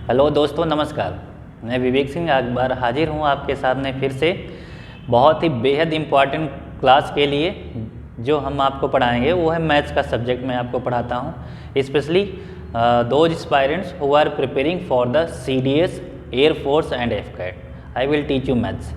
Hello दोस्तों, नमस्कार। मैं विवेक सिंह एक बार हाजिर हूँ आपके सामने फिर से बहुत ही बेहद इम्पॉर्टेंट क्लास के लिए। जो हम आपको पढ़ाएंगे वो है मैथ्स का सब्जेक्ट मैं आपको पढ़ाता हूँ। Specially those aspirants who are preparing for the CDS, air force and FCAT। I will teach you maths.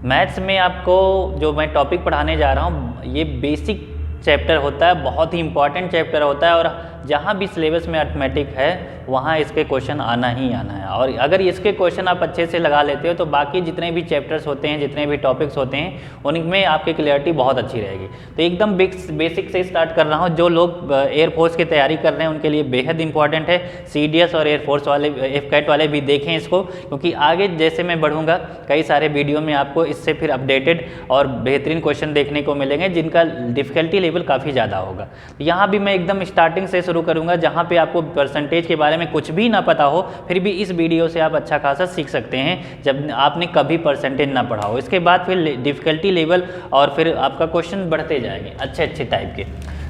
Maths में आपको जो मैं टॉपिक पढ़ाने जा रहा हूँ ये बेसिक चैप्टर होता है, बहुत ही इंपॉर्टेंट चैप्टर होता है और जहाँ भी सिलेबस में अर्थमेटिक है वहाँ इसके क्वेश्चन आना ही आना है। और अगर इसके क्वेश्चन आप अच्छे से लगा लेते हो तो बाकी जितने भी चैप्टर्स होते हैं, जितने भी टॉपिक्स होते हैं, उनमें आपकी क्लियरिटी बहुत अच्छी रहेगी। तो एकदम बेसिक से स्टार्ट कर रहा हूँ। जो लोग एयरफोर्स की तैयारी कर रहे हैं उनके लिए बेहद इंपॉर्टेंट है। CDS और एयरफोर्स वाले, FCAT वाले भी देखें इसको, क्योंकि आगे जैसे मैं बढ़ूँगा कई सारे वीडियो में आपको इससे फिर अपडेटेड और बेहतरीन क्वेश्चन देखने को मिलेंगे जिनका डिफ़िकल्टी लेवल काफ़ी ज़्यादा होगा। यहाँ भी मैं एकदम स्टार्टिंग से शुरू करूँगा जहाँ पे आपको परसेंटेज के बारे में कुछ भी ना पता हो, फिर भी इस वीडियो से आप अच्छा खासा सीख सकते हैं जब आपने कभी परसेंटेज ना पढ़ा हो। इसके बाद फिर डिफ़िकल्टी लेवल और फिर आपका क्वेश्चन बढ़ते जाएंगे अच्छे टाइप के।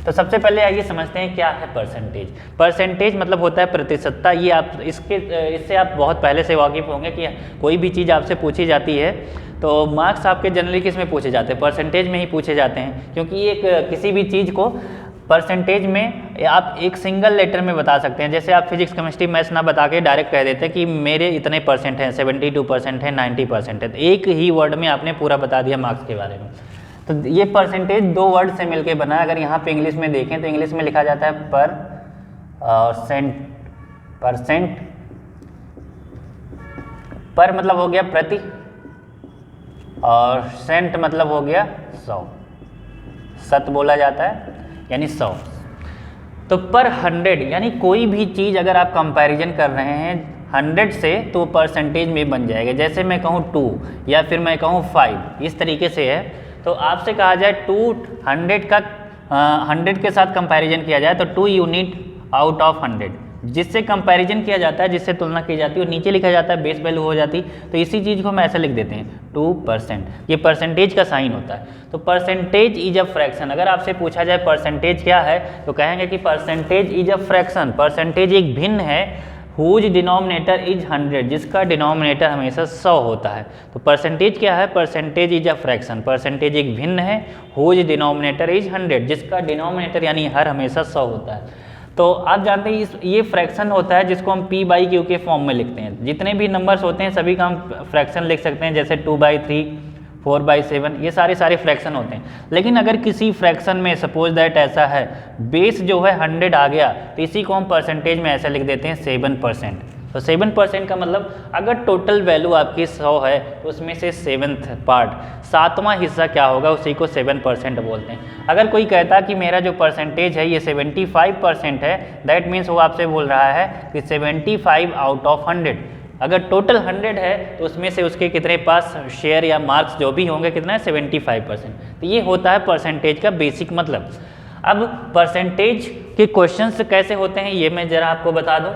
तो सबसे पहले आइए समझते हैं क्या है परसेंटेज। परसेंटेज मतलब होता है प्रतिशतता। ये आप इससे आप बहुत पहले से वाकिफ़ होंगे कि कोई भी चीज़ आपसे पूछी जाती है तो मार्क्स आपके जनरली किस में पूछे जाते हैं, परसेंटेज में ही पूछे जाते हैं। क्योंकि एक किसी भी चीज़ को परसेंटेज में आप एक सिंगल लेटर में बता सकते हैं। जैसे आप फिजिक्स, केमिस्ट्री, मैथ्स ना बता के डायरेक्ट कह देते हैं कि मेरे इतने परसेंट हैं, 72% है, 90% है। तो एक ही वर्ड में आपने पूरा बता दिया मार्क्स के बारे में। तो ये परसेंटेज दो वर्ड से मिलके बना है। अगर यहाँ पे इंग्लिश में देखें तो इंग्लिश में लिखा जाता है परसेंट। पर मतलब हो गया प्रति और सेंट मतलब हो गया 100। शत बोला जाता है यानी 100। तो पर 100 यानी कोई भी चीज़ अगर आप कंपैरिजन कर रहे हैं 100 से तो परसेंटेज में बन जाएगा। जैसे मैं कहूँ 2 या फिर मैं कहूँ 5, इस तरीके से है। तो आपसे कहा जाए 200 का 100 के साथ कंपैरिजन किया जाए तो 2 यूनिट आउट ऑफ 100, जिससे कंपैरिजन किया जाता है, जिससे तुलना की जाती है और नीचे लिखा जाता है बेस वैल्यू हो जाती। तो इसी चीज़ को हम ऐसे लिख देते हैं 2%। ये परसेंटेज का साइन होता है। तो परसेंटेज इज अ फ्रैक्शन। अगर आपसे पूछा जाए परसेंटेज क्या है तो कहेंगे कि percentage is a fraction. Percentage एक भिन्न है हुज डिनोमिनेटर इज 100, जिसका डिनोमिनेटर हमेशा 100 होता है। तो परसेंटेज क्या है? Percentage is a fraction. Percentage एक भिन्न है हुज डिनोमिनेटर इज 100, जिसका डिनोमिनेटर यानी हर हमेशा 100 होता है। तो आप जानते हैं ये फ्रैक्शन होता है जिसको हम P/Q के फॉर्म में लिखते हैं। जितने भी नंबर्स होते हैं सभी का हम फ्रैक्शन लिख सकते हैं, जैसे 2/3, 4/7, ये सारे फ्रैक्शन होते हैं। लेकिन अगर किसी फ्रैक्शन में सपोज दैट ऐसा है बेस जो है 100 आ गया तो इसी को हम परसेंटेज में ऐसे लिख देते हैं 7%। तो 7% का मतलब अगर टोटल वैल्यू आपकी 100 है तो उसमें से 7th पार्ट, 7वां हिस्सा क्या होगा, उसी को 7% बोलते हैं। अगर कोई कहता कि मेरा जो परसेंटेज है ये 75% है, दैट मीन्स वो आपसे बोल रहा है कि 75 आउट ऑफ 100। अगर टोटल 100 है तो उसमें से उसके कितने पास शेयर या मार्क्स जो भी होंगे कितना है 75%। तो ये होता है परसेंटेज का बेसिक मतलब। अब परसेंटेज के क्वेश्चंस कैसे होते हैं ये मैं ज़रा आपको बता दूं।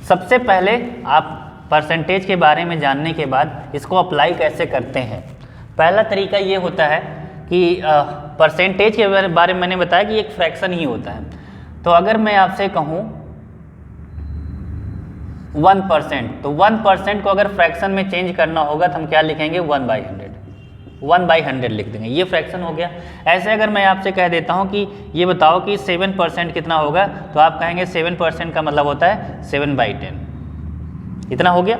सबसे पहले आप परसेंटेज के बारे में जानने के बाद इसको अप्लाई कैसे करते हैं। पहला तरीका ये होता है कि परसेंटेज के बारे में मैंने बताया कि एक फ्रैक्शन ही होता है। तो अगर मैं आपसे कहूँ 1%, तो 1% को अगर फ्रैक्शन में चेंज करना होगा तो हम क्या लिखेंगे 1/100 लिख देंगे। ये फ्रैक्शन हो गया। ऐसे अगर मैं आपसे कह देता हूँ कि ये बताओ कि 7% कितना होगा, तो आप कहेंगे 7% का मतलब होता है 7/10। इतना हो गया।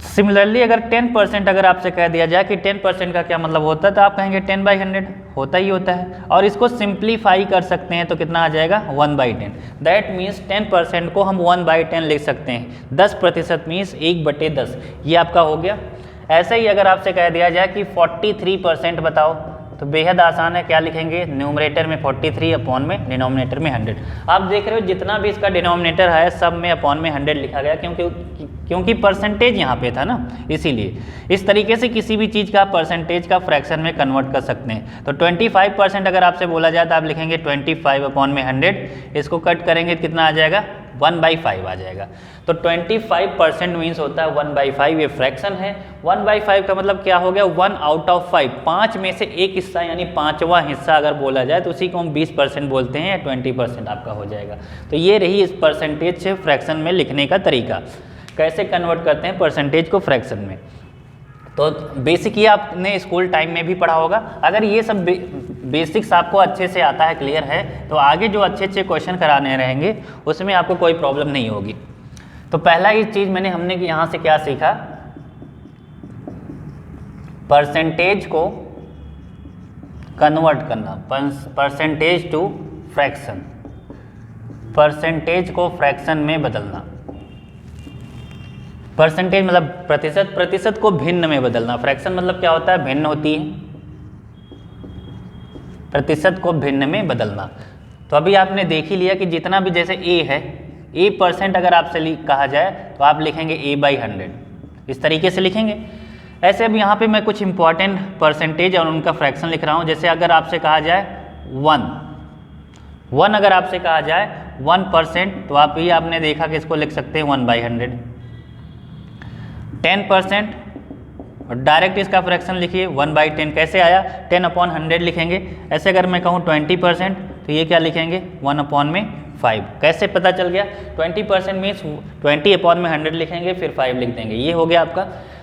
सिमिलरली अगर 10% अगर आपसे कह दिया जाए कि 10% का क्या मतलब होता है, तो आप कहेंगे 10/100 होता ही होता है। और इसको सिंप्लीफाई कर सकते हैं तो कितना आ जाएगा 1/10। दैट मीन्स 10% को हम 1/10 लिख सकते हैं। 10% मीन्स 1/10। ये आपका हो गया। ऐसे ही अगर आपसे कह दिया जाए कि 43% बताओ, तो बेहद आसान है। क्या लिखेंगे? न्यूमरेटर में 43 अपॉन में डिनोमिनेटर में 100। आप देख रहे हो जितना भी इसका डिनोमिनेटर है सब में अपॉन में 100 लिखा गया, क्योंकि परसेंटेज यहाँ पे था ना, इसीलिए। इस तरीके से किसी भी चीज़ का परसेंटेज का फ्रैक्शन में कन्वर्ट कर सकते हैं। तो 25% अगर आपसे बोला जाए तो आप लिखेंगे 25 अपॉन में 100। इसको कट करेंगे कितना आ जाएगा 1/5 आ जाएगा। तो 25% मीन्स होता है 1/5, ये फ्रैक्शन है। 1/5 का मतलब क्या हो गया, 1 आउट ऑफ 5, 5 में से एक हिस्सा यानी 5वां हिस्सा अगर बोला जाए तो उसी को हम 20% बोलते हैं, या 20% आपका हो जाएगा। तो ये रही इस परसेंटेज से फ्रैक्शन में लिखने का तरीका, कैसे कन्वर्ट करते हैं परसेंटेज को फ्रैक्शन में। तो बेसिक ये आपने स्कूल टाइम में भी पढ़ा होगा। अगर ये सब बेसिक्स आपको अच्छे से आता है, क्लियर है, तो आगे जो अच्छे अच्छे क्वेश्चन कराने रहेंगे उसमें आपको कोई प्रॉब्लम नहीं होगी। तो पहला ही चीज़ हमने यहाँ से क्या सीखा, परसेंटेज को कन्वर्ट करना, परसेंटेज टू फ्रैक्शन, परसेंटेज को फ्रैक्शन में बदलना। परसेंटेज मतलब प्रतिशत, प्रतिशत को भिन्न में बदलना। फ्रैक्शन मतलब क्या होता है, भिन्न होती है, प्रतिशत को भिन्न में बदलना। तो अभी आपने देख ही लिया कि जितना भी, जैसे ए है, A% अगर आपसे कहा जाए तो आप लिखेंगे A/100, इस तरीके से लिखेंगे। ऐसे अब यहाँ पे मैं कुछ इंपॉर्टेंट परसेंटेज और उनका फ्रैक्शन लिख रहा हूँ। जैसे अगर आपसे कहा जाए 1 अगर आपसे कहा जाए 1%, तो आप ये आपने देखा कि इसको लिख सकते हैं 1/100। 10%, और डायरेक्ट इसका फ्रैक्शन लिखिए 1/10, कैसे आया, 10/100 लिखेंगे। ऐसे अगर मैं कहूँ 20%, तो ये क्या लिखेंगे 1/5। कैसे पता चल गया, 20% मीन्स 20/100 लिखेंगे, फिर 5 लिख देंगे, ये हो गया आपका।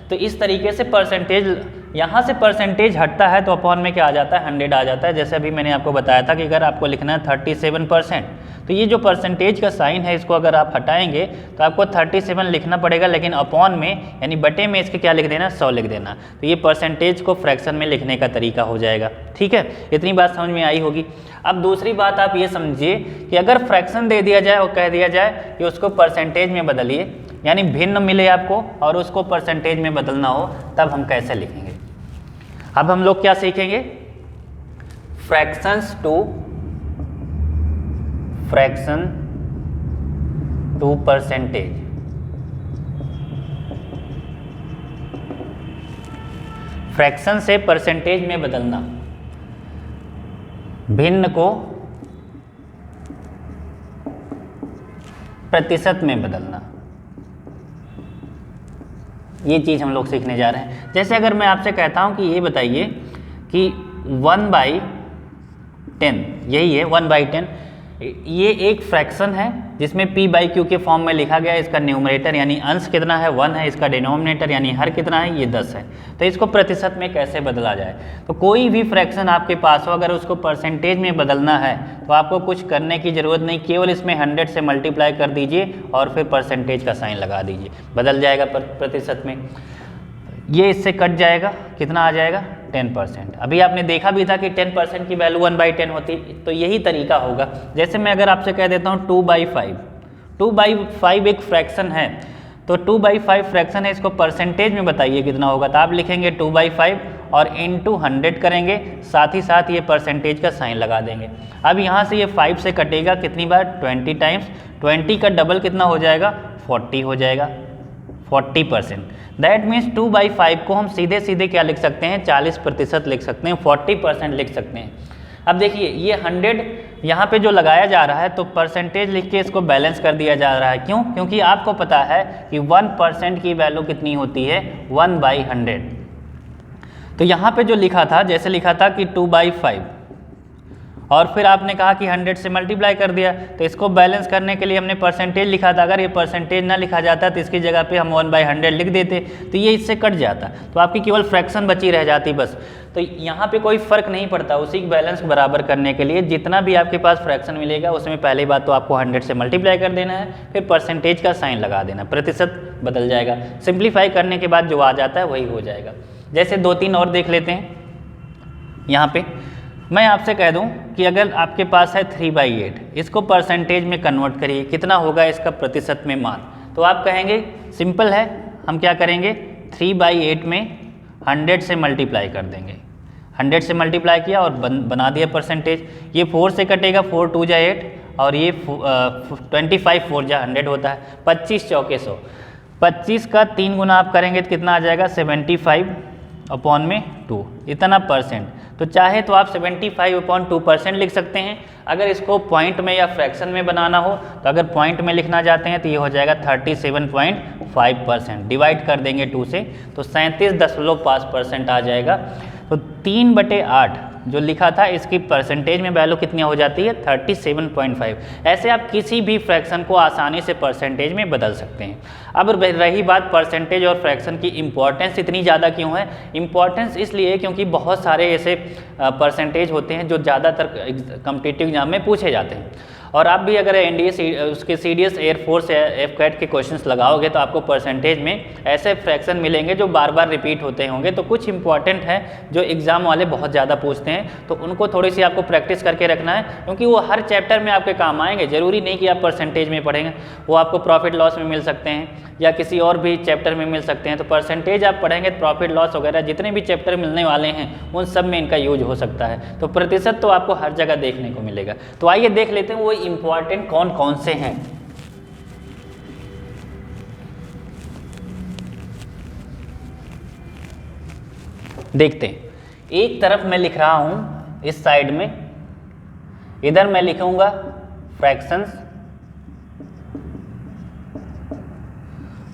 तो इस तरीके से परसेंटेज, यहाँ से परसेंटेज हटता है तो अपॉन में क्या आ जाता है, 100 आ जाता है। जैसे अभी मैंने आपको बताया था कि अगर आपको लिखना है 37%, तो ये जो परसेंटेज का साइन है इसको अगर आप हटाएंगे तो आपको 37 लिखना पड़ेगा, लेकिन अपॉन में यानी बटे में इसके क्या लिख देना, 100 लिख देना। तो ये परसेंटेज को फ्रैक्शन में लिखने का तरीका हो जाएगा। ठीक है, इतनी बात समझ में आई होगी। अब दूसरी बात आप ये समझिए कि अगर फ्रैक्शन दे दिया जाए और कह दिया जाए कि उसको परसेंटेज में बदलिए, यानी भिन्न मिले आपको और उसको परसेंटेज में बदलना हो, तब हम कैसे लिखेंगे। अब हम लोग क्या सीखेंगे, फ्रैक्शन टू परसेंटेज। फ्रैक्शन से परसेंटेज में बदलना, भिन्न को प्रतिशत में बदलना, ये चीज़ हम लोग सीखने जा रहे हैं। जैसे अगर मैं आपसे कहता हूं कि ये बताइए कि 1/10, यही है 1/10, ये एक फ्रैक्शन है जिसमें p/q के फॉर्म में लिखा गया है। इसका न्यूमरेटर यानी अंश कितना है, 1 है, इसका डिनोमिनेटर यानी हर कितना है, ये 10 है। तो इसको प्रतिशत में कैसे बदला जाए। तो कोई भी फ्रैक्शन आपके पास हो, अगर उसको परसेंटेज में बदलना है तो आपको कुछ करने की ज़रूरत नहीं, केवल इसमें 100 से मल्टीप्लाई कर दीजिए और फिर परसेंटेज का साइन लगा दीजिए, बदल जाएगा प्रतिशत में। ये इससे कट जाएगा, कितना आ जाएगा, 10%। अभी आपने देखा भी था कि 10% की वैल्यू 1/10 होती, तो यही तरीका होगा। जैसे मैं अगर आपसे कह देता हूँ 2/5, 2/5 एक फ्रैक्शन है, तो 2/5 फ्रैक्शन है, इसको परसेंटेज में बताइए कितना होगा। तो आप लिखेंगे 2/5 और इंटू 100 करेंगे, साथ ही साथ ये परसेंटेज का साइन लगा देंगे। अब यहाँ से ये 5 से कटेगा कितनी बार, 20 टाइम्स, 20 का डबल कितना हो जाएगा, 40 हो जाएगा, 40%। दैट मीन्स 2/5 को हम सीधे सीधे क्या लिख सकते हैं, 40% लिख सकते हैं, 40% लिख सकते हैं। अब देखिए ये 100 यहाँ पे जो लगाया जा रहा है, तो परसेंटेज लिख के इसको बैलेंस कर दिया जा रहा है। क्यों, क्योंकि आपको पता है कि 1% की वैल्यू कितनी होती है, 1/100। तो यहाँ पे जो लिखा था, जैसे लिखा था कि 2/5 और फिर आपने कहा कि 100 से मल्टीप्लाई कर दिया, तो इसको बैलेंस करने के लिए हमने परसेंटेज लिखा था। अगर ये परसेंटेज ना लिखा जाता तो इसकी जगह पे हम 1/100 लिख देते, तो ये इससे कट जाता, तो आपकी केवल फ्रैक्शन बची रह जाती बस। तो यहाँ पे कोई फ़र्क नहीं पड़ता, उसी बैलेंस बराबर करने के लिए जितना भी आपके पास फ्रैक्शन मिलेगा उसमें पहली बात तो आपको 100 से मल्टीप्लाई कर देना है, फिर परसेंटेज का साइन लगा देना, प्रतिशत बदल जाएगा। सिंप्लीफाई करने के बाद जो आ जाता है वही हो जाएगा। जैसे 2-3 और देख लेते हैं। यहाँ पे मैं आपसे कह दूं कि अगर आपके पास है 3/8, इसको परसेंटेज में कन्वर्ट करिए, कितना होगा इसका प्रतिशत में मान। तो आप कहेंगे सिंपल है, हम क्या करेंगे, 3/8 में 100 से मल्टीप्लाई कर देंगे। 100 से मल्टीप्लाई किया और बना दिया परसेंटेज। ये 4 से कटेगा, 4 2 जा 8 और ये 25 4 जा 100 होता है, 25 चौके 100। 25 का 3 गुना आप करेंगे तो कितना आ जाएगा, 75/2, इतना परसेंट। तो चाहे तो आप 75/2% लिख सकते हैं। अगर इसको पॉइंट में या फ्रैक्शन में बनाना हो तो अगर पॉइंट में लिखना चाहते हैं तो ये हो जाएगा 37.5%, डिवाइड कर देंगे 2 से तो 37.5% आ जाएगा। तो 3/8 जो लिखा था इसकी परसेंटेज में वैल्यू कितनी हो जाती है 37.5। ऐसे आप किसी भी फ्रैक्शन को आसानी से परसेंटेज में बदल सकते हैं। अब रही बात परसेंटेज और फ्रैक्शन की इम्पोर्टेंस इतनी ज़्यादा क्यों है? इम्पोर्टेंस इसलिए क्योंकि बहुत सारे ऐसे परसेंटेज होते हैं जो ज़्यादातर कॉम्पिटिटिव एग्जाम में पूछे जाते हैं। और आप भी अगर एनडीए उसके सीडीएस एयरफोर्स या एफकैट के क्वेश्चंस लगाओगे तो आपको परसेंटेज में ऐसे फ्रैक्शन मिलेंगे जो बार बार रिपीट होते होंगे। तो कुछ इंपॉर्टेंट है जो एग्जाम वाले बहुत ज़्यादा पूछते हैं, तो उनको थोड़ी सी आपको प्रैक्टिस करके रखना है, क्योंकि वो हर चैप्टर में आपके काम आएंगे। ज़रूरी नहीं कि आप परसेंटेज में पढ़ेंगे, वो आपको प्रॉफिट लॉस में मिल सकते हैं या किसी और भी चैप्टर में मिल सकते हैं। तो परसेंटेज आप पढ़ेंगे तो प्रॉफिट लॉस वगैरह जितने भी चैप्टर मिलने वाले हैं उन सब में इनका यूज हो सकता है। तो प्रतिशत तो आपको हर जगह देखने को मिलेगा। तो आइए देख लेते हैं वो इम्पॉर्टेंट कौन कौन से हैं। देखते हैं, एक तरफ मैं लिख रहा हूं इस साइड में, इधर मैं लिखूंगा फ्रैक्शंस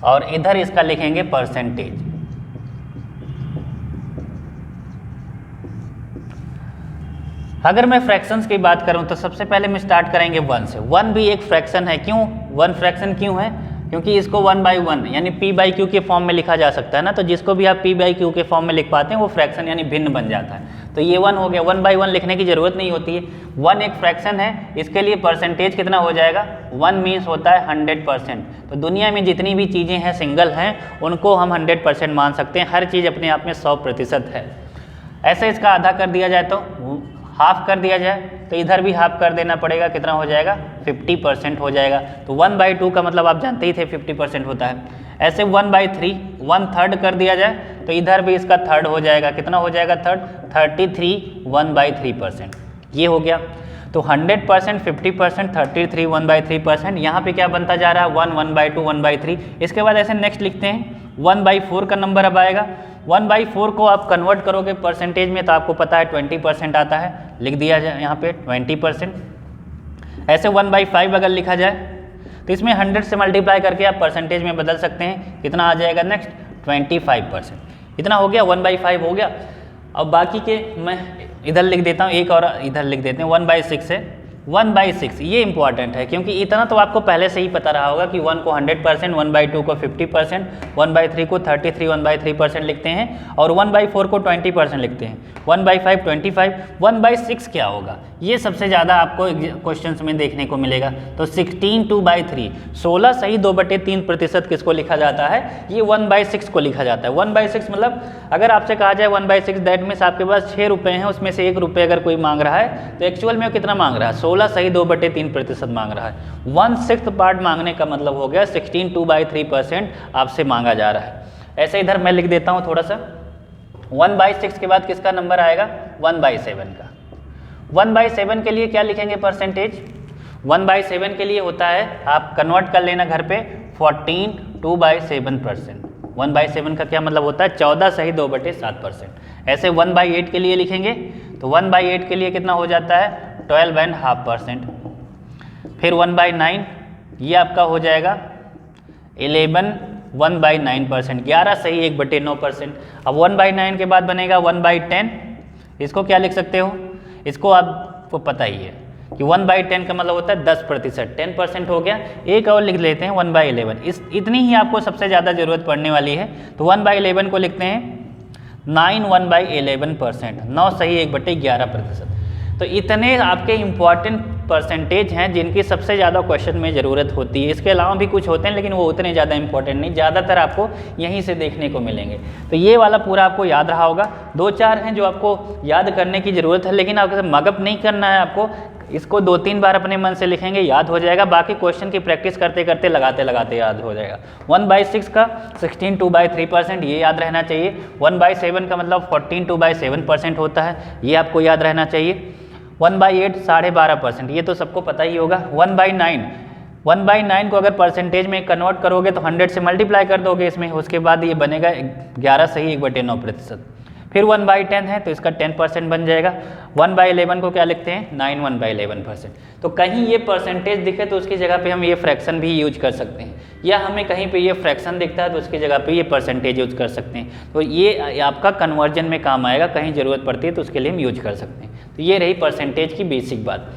और इधर इसका लिखेंगे परसेंटेज। अगर मैं फ्रैक्शंस की बात करूं तो सबसे पहले मैं स्टार्ट करेंगे 1 से। 1 भी एक फ्रैक्शन है। क्यों 1 फ्रैक्शन क्यों है? क्योंकि इसको 1/1 यानी p/q के फॉर्म में लिखा जा सकता है ना। तो जिसको भी आप p/q के फॉर्म में लिख पाते हैं वो फ्रैक्शन यानी भिन्न बन जाता है। तो ये 1 हो गया। 1/1 लिखने की जरूरत नहीं होती है। 1 एक फ्रैक्शन है, इसके लिए परसेंटेज कितना हो जाएगा? 1 मीन्स होता है 100%। तो दुनिया में जितनी भी चीज़ें हैं सिंगल हैं उनको हम 100% मान सकते हैं। हर चीज़ अपने आप में 100% है। ऐसे इसका आधा कर दिया जाए तो हाफ कर दिया जाए तो इधर भी हाफ कर देना पड़ेगा। कितना हो जाएगा? 50% हो जाएगा। तो 1/2 का मतलब आप जानते ही थे 50% होता है। ऐसे 1/3 1/3 कर दिया जाए तो इधर भी इसका थर्ड हो जाएगा। कितना हो जाएगा थर्ड? 33 1/3%। ये हो गया। तो 100%, 50%, 33 1/3%। यहाँ पे क्या बनता जा रहा है? 1 1/2 1/3। इसके बाद ऐसे नेक्स्ट लिखते हैं 1/4 का नंबर अब आएगा। 1/4 को आप कन्वर्ट करोगे परसेंटेज में तो आपको पता है 20% आता है। लिख दिया जाए यहाँ पे 20%। ऐसे 1/5 अगर लिखा जाए तो इसमें 100 से मल्टीप्लाई करके आप परसेंटेज में बदल सकते हैं। कितना आ जाएगा नेक्स्ट? 25%। इतना हो गया, 1/5 हो गया। अब बाकी के मैं इधर लिख देता हूँ, एक और इधर लिख देते हैं 1/6 है। 1/6 ये इंपॉर्टेंट है क्योंकि इतना तो आपको पहले से ही पता रहा होगा कि 1 को 100%, 1/2 को 50%, 1/3 को 33 1/3% लिखते हैं और 1/4 को 20% लिखते हैं। 1/5 25। 1/6 क्या होगा? ये सबसे ज़्यादा आपको क्वेश्चंस में देखने को मिलेगा। तो 16 2/3, 16 सही 2/3% किसको लिखा जाता है? ये 1/6 को लिखा जाता है। 1/6 मतलब अगर आपसे कहा जाए 1/6 दैट मीन्स आपके पास 6 रुपये हैं, उसमें से 1 रुपये अगर कोई मांग रहा है तो एक्चुअल में वो कितना मांग रहा है? 16 सही 2/3% मांग रहा है। 1/6 पार्ट मांगने का मतलब हो गया 16 2/3% आपसे मांगा जा रहा है। ऐसे इधर मैं लिख देता हूँ थोड़ा सा। 1/6 के बाद किसका नंबर आएगा? 1/7 का। 1/7 के लिए क्या लिखेंगे परसेंटेज? 1/7 के लिए होता है, आप कन्वर्ट कर लेना घर पे, 14 2/7%। 1/7 का क्या मतलब होता है? 14 सही 2/7%। ऐसे 1/8 के लिए लिखेंगे तो 1/8 के लिए कितना हो जाता है? 12.5%। फिर 1/9 ये आपका हो जाएगा 11 1/9%। 11 सही 1/9%। अब 1/9 के बाद बनेगा 1/10। इसको क्या लिख सकते हो? इसको आपको पता ही है कि 1/10 का मतलब होता है 10%। 10% हो गया। एक और लिख लेते हैं 1/11। इतनी ही आपको सबसे ज़्यादा ज़रूरत पड़ने वाली है। तो 1/11 को लिखते हैं 9 1/11%। 9 सही 1/11%। तो इतने आपके इम्पॉर्टेंट परसेंटेज हैं जिनकी सबसे ज़्यादा क्वेश्चन में ज़रूरत होती है। इसके अलावा भी कुछ होते हैं लेकिन वो उतने ज़्यादा इंपॉर्टेंट नहीं, ज़्यादातर आपको यहीं से देखने को मिलेंगे। तो ये वाला पूरा आपको याद रहा होगा। 2-4 हैं जो आपको याद करने की ज़रूरत है, लेकिन आपको मगअप नहीं करना है। आपको इसको 2-3 बार अपने मन से लिखेंगे, याद हो जाएगा। बाकी क्वेश्चन की प्रैक्टिस करते करते लगाते लगाते याद हो जाएगा। 1/6 का 16 2/3% ये याद रहना चाहिए। 1/7 का मतलब 14 2/7% होता है, ये आपको याद रहना चाहिए। 1/8 12.5%, ये तो सबको पता ही होगा। 1/9 को अगर परसेंटेज में कन्वर्ट करोगे तो 100 से मल्टीप्लाई कर दोगे इसमें, उसके बाद ये बनेगा 11 सही 1/9%। फिर 1/10 है तो इसका 10% बन जाएगा। 1/11 को क्या लिखते हैं, 9 1/11%। तो कहीं ये परसेंटेज दिखे तो उसकी जगह पे हम ये फ्रैक्शन भी यूज कर सकते हैं, या हमें कहीं पे ये फ्रैक्शन दिखता है तो उसकी जगह पे ये परसेंटेज यूज कर सकते हैं। तो ये आपका कन्वर्जन में काम आएगा, कहीं ज़रूरत पड़ती है तो उसके लिए हम यूज कर सकते हैं। तो ये रही परसेंटेज की बेसिक बात।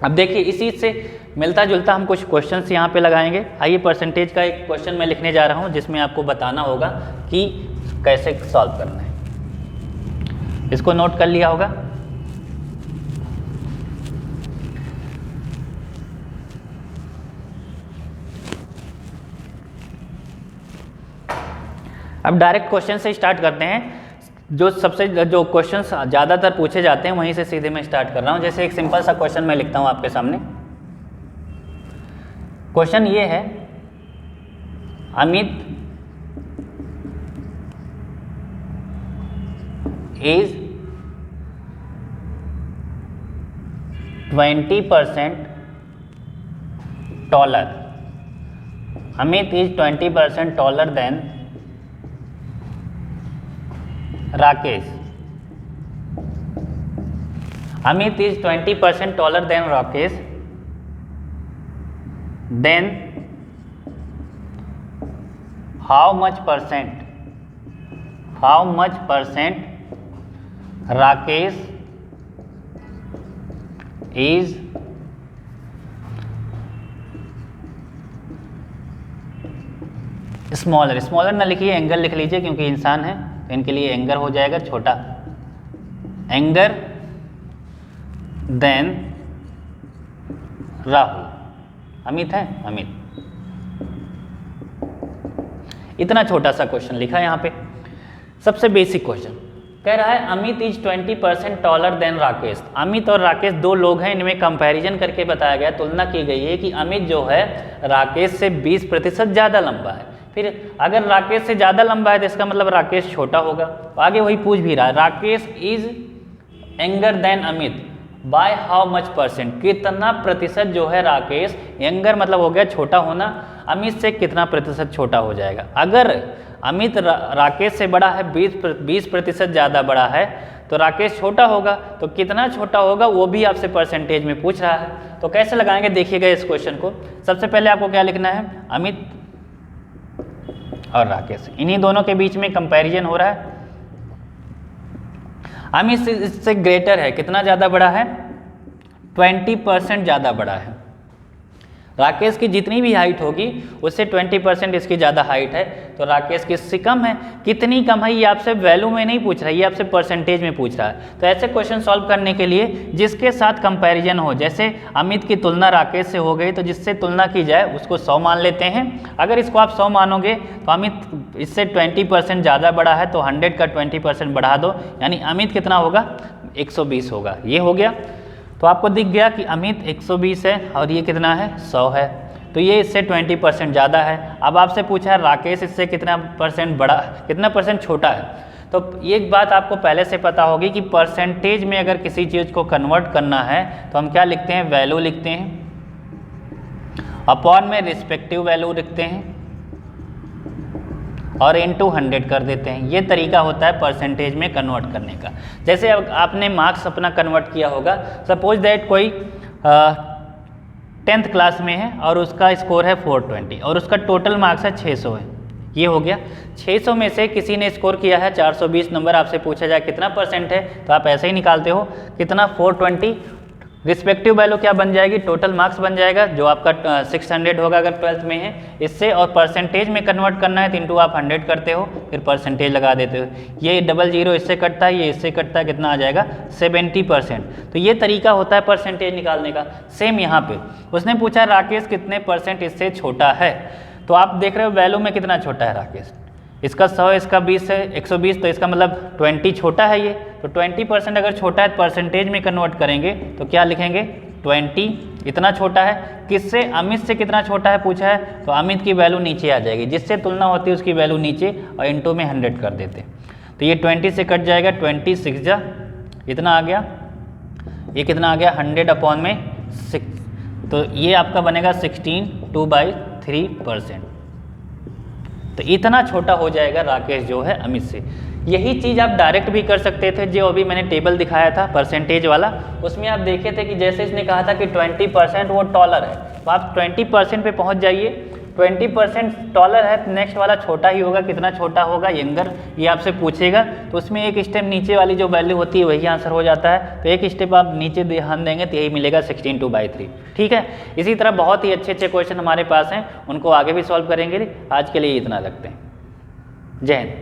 अब देखिए इसी से मिलता जुलता हम कुछ क्वेश्चंस यहाँ पे लगाएंगे। आइए परसेंटेज का एक क्वेश्चन मैं लिखने जा रहा हूँ जिसमें आपको बताना होगा कि कैसे सॉल्व करना है। इसको नोट कर लिया होगा। अब डायरेक्ट क्वेश्चन से स्टार्ट करते हैं। जो क्वेश्चंस ज़्यादातर पूछे जाते हैं वहीं से सीधे मैं स्टार्ट कर रहा हूँ। जैसे एक सिंपल सा क्वेश्चन मैं लिखता हूँ आपके सामने। क्वेश्चन ये है, Amit is 20% taller. Amit is 20% taller than Rakesh. Amit is 20% taller than Rakesh. Then how much percent Rakesh is smaller ना लिखिए, एंगर लिख लीजिए क्योंकि इंसान है तो इनके लिए एंगर हो जाएगा छोटा, एंगर देन राहुल। अमित है, अमित। इतना छोटा सा क्वेश्चन लिखा है यहाँ पे। सबसे बेसिक क्वेश्चन कह रहा है Amit is 20% taller than Rakesh. Amit और राकेश दो लोग हैं, इनमें कंपैरिजन करके बताया गया, तुलना की गई है कि अमित जो है राकेश से 20% ज़्यादा लंबा है। फिर अगर राकेश से ज़्यादा लंबा है तो इसका मतलब राकेश छोटा होगा। तो आगे वही पूछ भी रहा है, Rakesh is younger than Amit by how much percent, कितना प्रतिशत जो है राकेश, यंगर मतलब हो गया छोटा होना, अमित से कितना प्रतिशत छोटा हो जाएगा। अगर अमित राकेश से बड़ा है, 20% ज़्यादा बड़ा है, तो राकेश छोटा होगा, तो कितना छोटा होगा वो भी आपसे परसेंटेज में पूछ रहा है। तो कैसे लगाएंगे देखिएगा इस क्वेश्चन को। सबसे पहले आपको क्या लिखना है, अमित और राकेश, इन्हीं दोनों के बीच में कंपैरिजन हो रहा है। अमित इससे ग्रेटर है, कितना ज़्यादा बड़ा है, 20% ज़्यादा बड़ा है। राकेश की जितनी भी हाइट होगी उससे 20% इसकी ज़्यादा हाइट है, तो राकेश की इससे कम है। कितनी कम है ये आपसे वैल्यू में नहीं पूछ रहा है, ये आपसे परसेंटेज में पूछ रहा है। तो ऐसे क्वेश्चन सॉल्व करने के लिए जिसके साथ कंपैरिजन हो, जैसे अमित की तुलना राकेश से हो गई तो जिससे तुलना की जाए उसको 100 मान लेते हैं। अगर इसको आप 100 मानोगे तो अमित इससे 20% ज़्यादा बड़ा है, तो 100 का 20% बढ़ा दो, यानी अमित कितना होगा, 120 होगा। ये हो गया। तो आपको दिख गया कि अमित 120 है और ये कितना है, 100 है, तो ये इससे 20% ज़्यादा है। अब आपसे पूछा है राकेश इससे कितना परसेंट बड़ा, कितना परसेंट छोटा है। तो एक बात आपको पहले से पता होगी कि परसेंटेज में अगर किसी चीज़ को कन्वर्ट करना है तो हम क्या लिखते हैं, वैल्यू लिखते हैं, अपॉन में रिस्पेक्टिव वैल्यू लिखते हैं और इनटू 100 कर देते हैं। ये तरीका होता है परसेंटेज में कन्वर्ट करने का। जैसे अब आपने मार्क्स अपना कन्वर्ट किया होगा, सपोज दैट कोई 10th क्लास में है और उसका स्कोर है 420 और उसका टोटल मार्क्स है 600 है। ये हो गया। 600 में से किसी ने स्कोर किया है 420 नंबर, आपसे पूछा जाए कितना परसेंट है, तो आप ऐसे ही निकालते हो, कितना 420, रिस्पेक्टिव वैल्यू क्या बन जाएगी, टोटल मार्क्स बन जाएगा जो आपका 600 होगा अगर 12th में है इससे, और परसेंटेज में कन्वर्ट करना है तो इंटू आप 100 करते हो, फिर परसेंटेज लगा देते हो। ये 00 इससे कटता है, ये इससे कटता है, कितना आ जाएगा, 70%। तो ये तरीका होता है परसेंटेज निकालने का। सेम यहाँ पे उसने पूछा राकेश कितने परसेंट इससे छोटा है, तो आप देख रहे हो वैल्यू में कितना छोटा है राकेश, इसका 100 इसका 20 है, 120, तो इसका मतलब 20 छोटा है ये। तो 20% अगर छोटा है तो परसेंटेज में कन्वर्ट करेंगे तो क्या लिखेंगे, 20 इतना छोटा है। किससे, अमित से कितना छोटा है पूछा है, तो अमित की वैल्यू नीचे आ जाएगी, जिससे तुलना होती है उसकी वैल्यू नीचे और इंटू में 100 कर देते। तो ये 20 से कट जाएगा, 20 6 जा इतना आ गया, ये कितना आ गया 100 अपॉन में 6, तो ये आपका बनेगा 16 2/3%। तो इतना छोटा हो जाएगा राकेश जो है अमित से। यही चीज़ आप डायरेक्ट भी कर सकते थे, जो अभी मैंने टेबल दिखाया था परसेंटेज वाला, उसमें आप देखे थे कि जैसे इसने कहा था कि 20% वो टॉलर है, तो आप 20% पे पहुंच जाइए। 20% टॉलर है तो नेक्स्ट वाला छोटा ही होगा, कितना छोटा होगा, यंगर, ये आपसे पूछेगा, तो उसमें एक स्टेप नीचे वाली जो वैल्यू होती है वही आंसर हो जाता है। तो एक स्टेप आप नीचे ध्यान देंगे तो यही मिलेगा 16/3। ठीक है, इसी तरह बहुत ही अच्छे अच्छे क्वेश्चन हमारे पास हैं, उनको आगे भी सॉल्व करेंगे। आज के लिए इतना रखते हैं। जय हिंद।